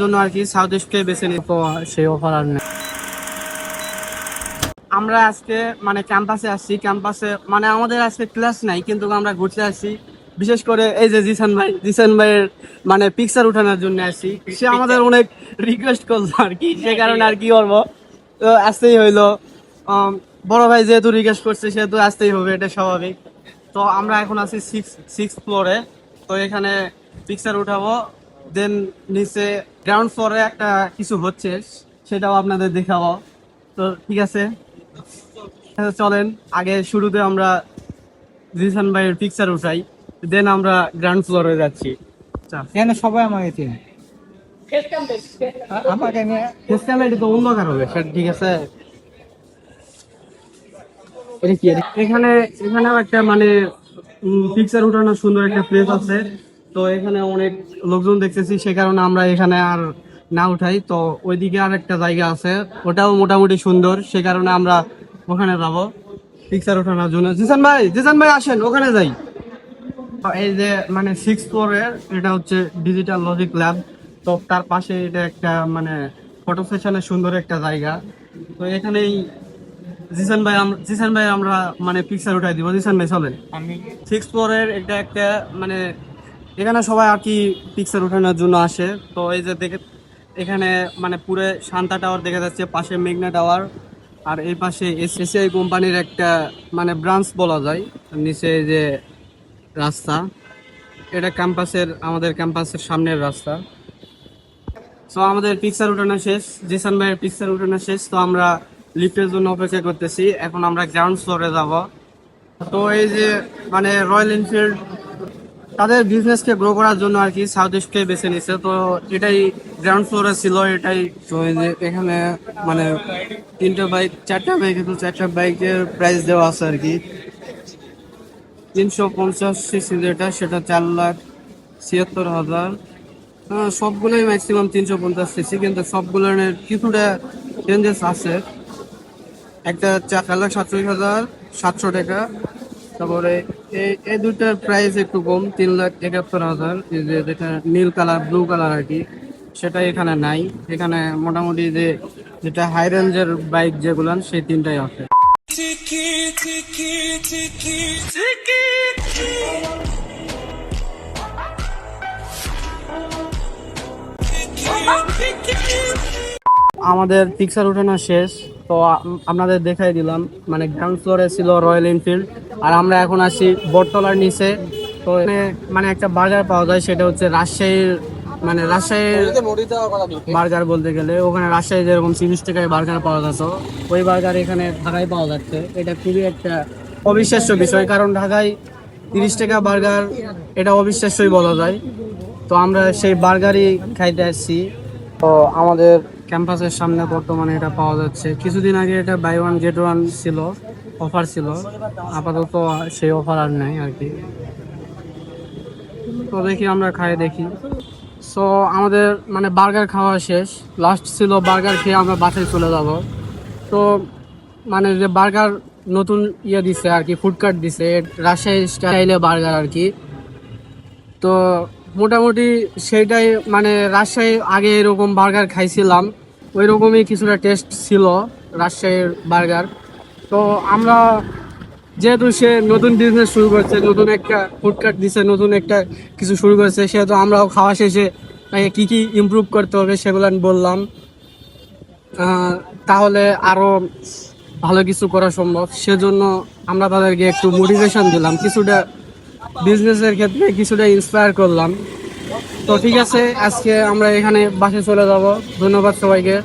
জন্য আর কি সাউথ ইস্টকে বেছে নিই, তো সেই অফার আর নেই। আমরা আজকে মানে ক্যাম্পাসে আসছি, ক্যাম্পাসে মানে আমাদের আজকে ক্লাস নাই, কিন্তু আমরা ঘুরতে আসছি। বিশেষ করে এই যে জিসান ভাইয়ের মানে পিকচার উঠানোর জন্য আসছি। সে আমাদের অনেক রিকোয়েস্ট করলো আর কি, সে কারণে আর কি করবো, তো আসতেই হইলো। বড় ভাই যেহেতু রিকোয়েস্ট করছে সেহেতু আসতেই হবে, এটা স্বাভাবিক। তো আমরা এখন আছি সিক্স ফ্লোরে, তো এখানে পিকচার উঠাবো। দেন নিচে গ্রাউন্ড ফ্লোরে একটা কিছু হচ্ছে, সেটাও আপনাদের দেখাবো। তো ঠিক আছে, চলেন আগে শুরুতে আমরা জিসান ভাইয়ের পিকচার উঠাই, দেন আমরা গ্রাউন্ড ফ্লোরে যাচ্ছি। এখানে সবাই আমাকে চেনে। আমাকে নিয়ে এটা তো অন্ধকার হবে স্যার, ঠিক আছে। এখানে এখানেও একটা মানে পিকচার উঠানোর সুন্দর একটা প্লেস আছে। তো এখানে অনেক লোকজন দেখতেছি, সে কারণে আমরা এখানে আর না উঠাই। তো ওইদিকে আর একটা জায়গা আছে, ওটাও মোটামুটি সুন্দর, সে কারণে আমরা ওখানে যাবো পিকচার ওঠানোর জন্য। জিসান ভাই আসেন ওখানে যাই। এই যে মানে সিক্স ফ্লোরের এটা হচ্ছে ডিজিটাল লজিক ল্যাব, তো তার পাশে এটা একটা মানে ফটো সেশনের সুন্দর একটা জায়গা। তো এখানেই জিসান ভাই আমরা মানে পিকচার উঠাই দিব। জিসান ভাই চলেন। আমি সিক্স ফ্লোরের এটা একটা মানে এখানে সবাই আর কি পিকচার ওঠানোর জন্য আসে। তো এই যে দেখে এখানে মানে পুরো শান্তা টাওয়ার দেখা যাচ্ছে, পাশে মেঘনা টাওয়ার, আর এই পাশে এসিআই কোম্পানির একটা মানে ব্রাঞ্চ বলা যায়। নিচে এই যে রাস্তা, এটা আমাদের ক্যাম্পাসের সামনের রাস্তা। তো আমাদের পিকচার উঠানো শেষ, জিসান ভাইয়ের পিকচার উঠানো শেষ। তো আমরা লিফটের জন্য অপেক্ষা করতেছি, এখন আমরা গ্রাউন্ড ফ্লোরে যাব। তো এই যে মানে রয়্যাল এনফিল্ড তাদের বিজনেসকে গ্রো করার জন্য আর কি সাউথ ইস্টকে বেছে নিছে, তো এটাই গ্রাউন্ড ফ্লোরে ছিল এটাই। তো এই যে এখানে মানে চারটা বাইক, কিন্তু চারটা বাইকের প্রাইস দেওয়া আছে আর কি। 350 সিসি যেটা, সেটা 4,76,000। সবগুলোই ম্যাক্সিমাম 350 সিসি, কিন্তু সবগুলোর কিছুটা চেঞ্জেস আছে। একটা 4,47,700 টাকা। তারপরে এই দুইটার প্রাইস একটু কম, 3,71,000। এই যে যেটা নীল কালার ব্লু কালার আর কি, সেটা এখানে নাই। এখানে মোটামুটি যেটা হাই রেঞ্জের বাইক যেগুলো, সেই তিনটাই আছে। আমাদের পিকচার উঠানো শেষ, তো আপনাদের দেখাই দিলাম। মানে গ্রাউন্ড ফ্লোরে ছিল রয়্যাল এনফিল্ড, আর আমরা এখন আছি বটতলার নিচে। তো এখানে মানে একটা বার্গার পাওয়া যায়, সেটা হচ্ছে রাজশাহীর বার্গার বলতে গেলে। ওখানে রাজশাহী যেরকম 30 টাকায় বার্গার পাওয়া যেত, ওই বার্গার এখানে ঢাকায় পাওয়া যাচ্ছে। এটা খুবই একটা অবিশ্বাস্য বিষয়, কারণ ঢাকায় 30 টাকা বার্গার, এটা অবিশ্বাস্যই বলা যায়। তো আমরা সেই বার্গারই খাইতে আসছি। তো আমাদের ক্যাম্পাসের সামনে বর্তমানে এটা পাওয়া যাচ্ছে। কিছুদিন আগে এটা বাই ওয়ান গেট ওয়ান ছিল, অফার ছিল। আপাতত সেই অফার আর নেই আর কি। তো দেখি আমরা খাই দেখি। সো আমাদের মানে বার্গার খাওয়া শেষ, লাস্ট ছিল বার্গার খেয়ে আমরা বাসায় চলে যাব। তো মানে যে বার্গার নতুন দিছে আর কি, ফুড কার্ট দিছে রাজশাহী স্টাইলে বার্গার আর কি। তো মোটামুটি সেইটাই মানে রাজশাহী আগে এরকম বার্গার খাইছিলাম, ওই রকমই কিছুটা টেস্ট ছিল রাজশাহীর বার্গার। তো আমরা যেহেতু সে নতুন বিজনেস শুরু করছে, নতুন একটা ফুডকার্ট দিছে, নতুন একটা কিছু শুরু করছে, সেহেতু আমরাও খাওয়া শেষে তাকে কী কী ইমপ্রুভ করতে হবে সেগুলো আমি বললাম। তাহলে আরও ভালো কিছু করা সম্ভব, সেজন্য আমরা তাদেরকে একটু মোটিভেশন দিলাম, কিছুটা বিজনেসের ক্ষেত্রে কিছুটা ইন্সপায়ার করলাম। তো ঠিক আছে, আজকে আমরা এখানে বাসে চলে যাব। ধন্যবাদ সবাইকে।